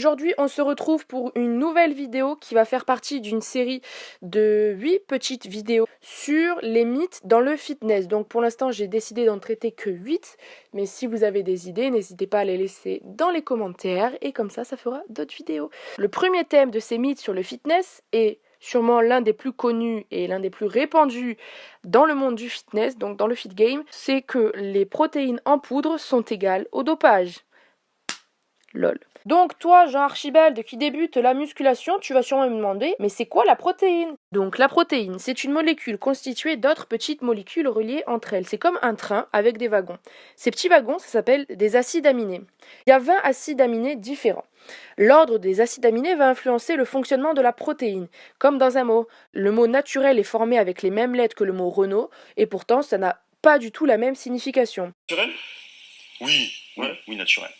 Aujourd'hui, on se retrouve pour une nouvelle vidéo qui va faire partie d'une série de 8 petites vidéos sur les mythes dans le fitness. Donc pour l'instant, j'ai décidé d'en traiter que 8, mais si vous avez des idées, n'hésitez pas à les laisser dans les commentaires et comme ça fera d'autres vidéos. Le premier thème de ces mythes sur le fitness est sûrement l'un des plus connus et l'un des plus répandus dans le monde du fitness, donc dans le fit game, c'est que les protéines en poudre sont égales au dopage. Lol. Donc toi, Jean Archibald, qui débute la musculation, tu vas sûrement me demander, mais c'est quoi la protéine? Donc la protéine, c'est une molécule constituée d'autres petites molécules reliées entre elles. C'est comme un train avec des wagons. Ces petits wagons, ça s'appelle des acides aminés. Il y a 20 acides aminés différents. L'ordre des acides aminés va influencer le fonctionnement de la protéine. Comme dans un mot, le mot naturel est formé avec les mêmes lettres que le mot Renault, et pourtant ça n'a pas du tout la même signification. Naturel? Oui, naturel.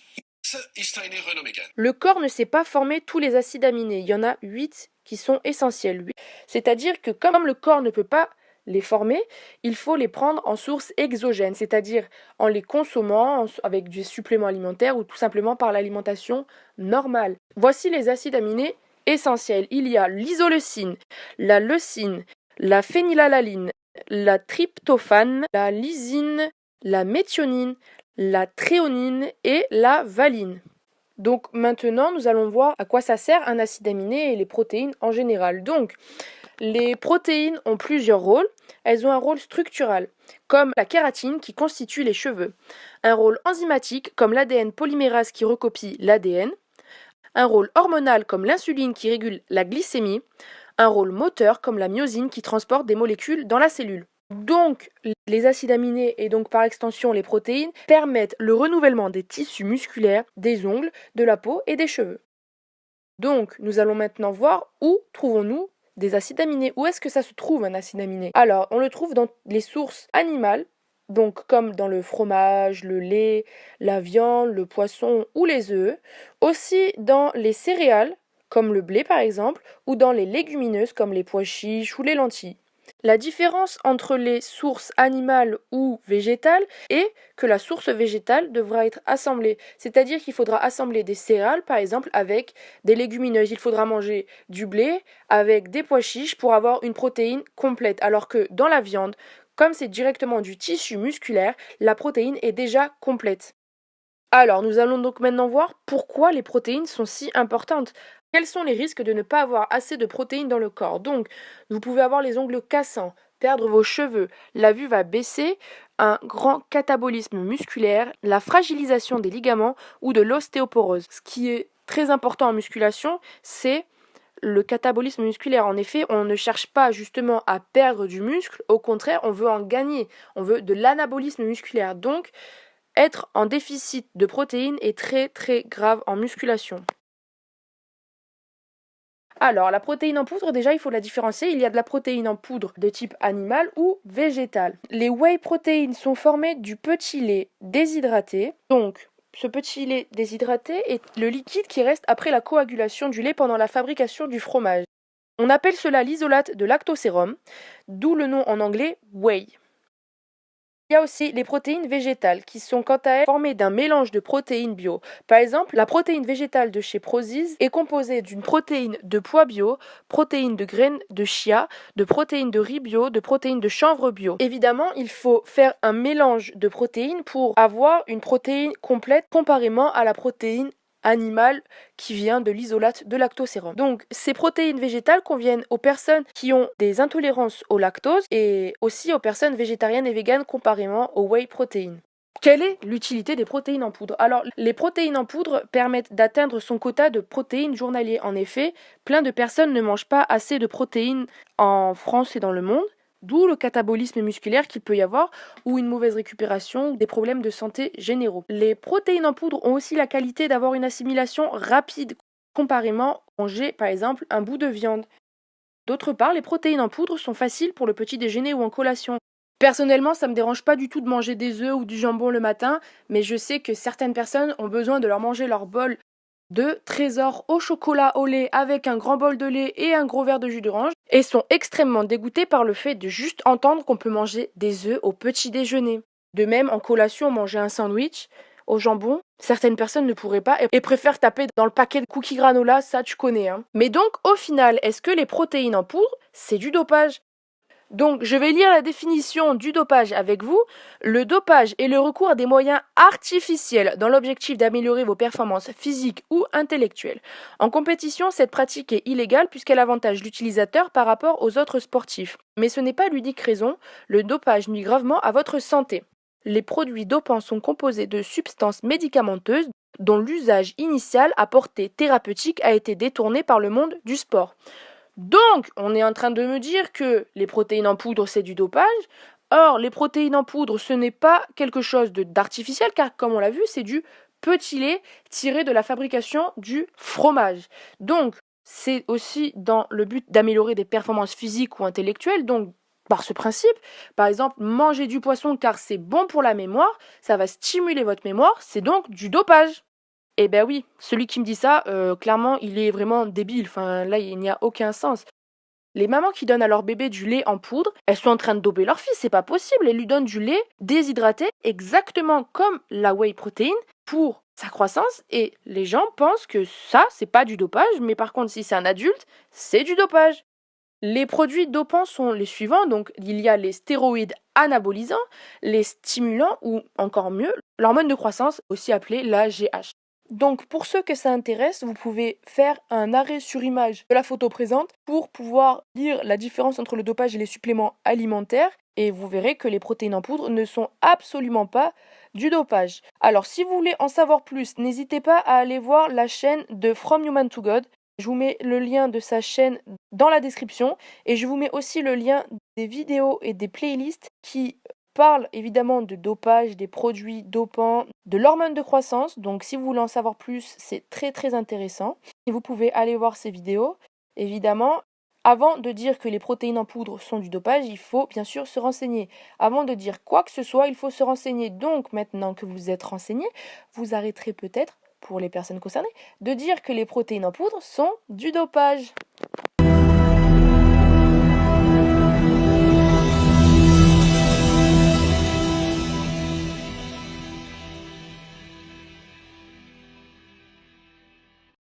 Le corps ne sait pas former tous les acides aminés. Il y en a 8 qui sont essentiels. C'est-à-dire que comme le corps ne peut pas les former, il faut les prendre en source exogène, c'est-à-dire en les consommant avec des suppléments alimentaires ou tout simplement par l'alimentation normale. Voici les acides aminés essentiels. Il y a l'isoleucine, la leucine, la phénylalanine, la tryptophane, la lysine, la méthionine, la thréonine et la valine. Donc maintenant, nous allons voir à quoi ça sert un acide aminé et les protéines en général. Donc, les protéines ont plusieurs rôles. Elles ont un rôle structural, comme la kératine qui constitue les cheveux. Un rôle enzymatique, comme l'ADN polymérase qui recopie l'ADN. Un rôle hormonal, comme l'insuline qui régule la glycémie. Un rôle moteur, comme la myosine qui transporte des molécules dans la cellule. Donc, les acides aminés et donc par extension les protéines permettent le renouvellement des tissus musculaires, des ongles, de la peau et des cheveux. Donc, nous allons maintenant voir où trouvons-nous des acides aminés. Où est-ce que ça se trouve un acide aminé? Alors, on le trouve dans les sources animales, donc comme dans le fromage, le lait, la viande, le poisson ou les œufs. Aussi dans les céréales, comme le blé par exemple, ou dans les légumineuses comme les pois chiches ou les lentilles. La différence entre les sources animales ou végétales est que la source végétale devra être assemblée. C'est-à-dire qu'il faudra assembler des céréales, par exemple, avec des légumineuses. Il faudra manger du blé avec des pois chiches pour avoir une protéine complète. Alors que dans la viande, comme c'est directement du tissu musculaire, la protéine est déjà complète. Alors, nous allons donc maintenant voir pourquoi les protéines sont si importantes. Quels sont les risques de ne pas avoir assez de protéines dans le corps? Donc, vous pouvez avoir les ongles cassants, perdre vos cheveux, la vue va baisser, un grand catabolisme musculaire, la fragilisation des ligaments ou de l'ostéoporose. Ce qui est très important en musculation, c'est le catabolisme musculaire. En effet, on ne cherche pas justement à perdre du muscle, au contraire, on veut en gagner, on veut de l'anabolisme musculaire. Donc, être en déficit de protéines est très très grave en musculation. Alors, la protéine en poudre, déjà, il faut la différencier. Il y a de la protéine en poudre de type animal ou végétal. Les whey protéines sont formées du petit lait déshydraté. Donc, ce petit lait déshydraté est le liquide qui reste après la coagulation du lait pendant la fabrication du fromage. On appelle cela l'isolate de lactosérum, d'où le nom en anglais whey. Il y a aussi les protéines végétales qui sont quant à elles formées d'un mélange de protéines bio. Par exemple, la protéine végétale de chez Prozis est composée d'une protéine de pois bio, protéines de graines de chia, de protéines de riz bio, de protéines de chanvre bio. Évidemment, il faut faire un mélange de protéines pour avoir une protéine complète comparément à la protéine animal qui vient de l'isolate de lactosérum. Donc ces protéines végétales conviennent aux personnes qui ont des intolérances au lactose et aussi aux personnes végétariennes et véganes comparément aux whey protéines. Quelle est l'utilité des protéines en poudre? Alors, les protéines en poudre permettent d'atteindre son quota de protéines journalier. En effet, plein de personnes ne mangent pas assez de protéines en France et dans le monde. D'où le catabolisme musculaire qu'il peut y avoir, ou une mauvaise récupération, ou des problèmes de santé généraux. Les protéines en poudre ont aussi la qualité d'avoir une assimilation rapide, comparément à manger par exemple un bout de viande. D'autre part, les protéines en poudre sont faciles pour le petit déjeuner ou en collation. Personnellement, ça me dérange pas du tout de manger des œufs ou du jambon le matin, mais je sais que certaines personnes ont besoin de leur manger leur bol de trésor au chocolat au lait avec un grand bol de lait et un gros verre de jus d'orange et sont extrêmement dégoûtés par le fait de juste entendre qu'on peut manger des œufs au petit déjeuner. De même, en collation, manger un sandwich au jambon, Certaines personnes ne pourraient pas et préfèrent taper dans le paquet de cookies granola, ça tu connais, hein. Mais donc, au final, est-ce que les protéines en poudre, c'est du dopage? Donc, je vais lire la définition du dopage avec vous. Le dopage est le recours à des moyens artificiels dans l'objectif d'améliorer vos performances physiques ou intellectuelles. En compétition, cette pratique est illégale puisqu'elle avantage l'utilisateur par rapport aux autres sportifs. Mais ce n'est pas l'unique raison, le dopage nuit gravement à votre santé. Les produits dopants sont composés de substances médicamenteuses dont l'usage initial à portée thérapeutique a été détourné par le monde du sport. Donc, on est en train de me dire que les protéines en poudre, c'est du dopage. Or, les protéines en poudre, ce n'est pas quelque chose d'artificiel, car comme on l'a vu, c'est du petit lait tiré de la fabrication du fromage. Donc, c'est aussi dans le but d'améliorer des performances physiques ou intellectuelles. Donc, par ce principe, par exemple, manger du poisson car c'est bon pour la mémoire, ça va stimuler votre mémoire, c'est donc du dopage. Eh ben oui, celui qui me dit ça, clairement, il est vraiment débile. Enfin, là, il n'y a aucun sens. Les mamans qui donnent à leur bébé du lait en poudre, elles sont en train de doper leur fils, c'est pas possible. Elles lui donnent du lait déshydraté, exactement comme la whey protein, pour sa croissance. Et les gens pensent que ça, c'est pas du dopage, mais par contre, si c'est un adulte, c'est du dopage. Les produits dopants sont les suivants, donc il y a les stéroïdes anabolisants, les stimulants ou encore mieux, l'hormone de croissance, aussi appelée la GH. Donc pour ceux que ça intéresse, vous pouvez faire un arrêt sur image de la photo présente pour pouvoir lire la différence entre le dopage et les suppléments alimentaires et vous verrez que les protéines en poudre ne sont absolument pas du dopage. Alors si vous voulez en savoir plus, n'hésitez pas à aller voir la chaîne de From Human to God. Je vous mets le lien de sa chaîne dans la description et je vous mets aussi le lien des vidéos et des playlists qui parlent évidemment de dopage, des produits dopants, de l'hormone de croissance. Donc si vous voulez en savoir plus, c'est très très intéressant. Et vous pouvez aller voir ces vidéos. Évidemment, avant de dire que les protéines en poudre sont du dopage, il faut bien sûr se renseigner. Avant de dire quoi que ce soit, il faut se renseigner. Donc maintenant que vous êtes renseigné, vous arrêterez peut-être, pour les personnes concernées, de dire que les protéines en poudre sont du dopage.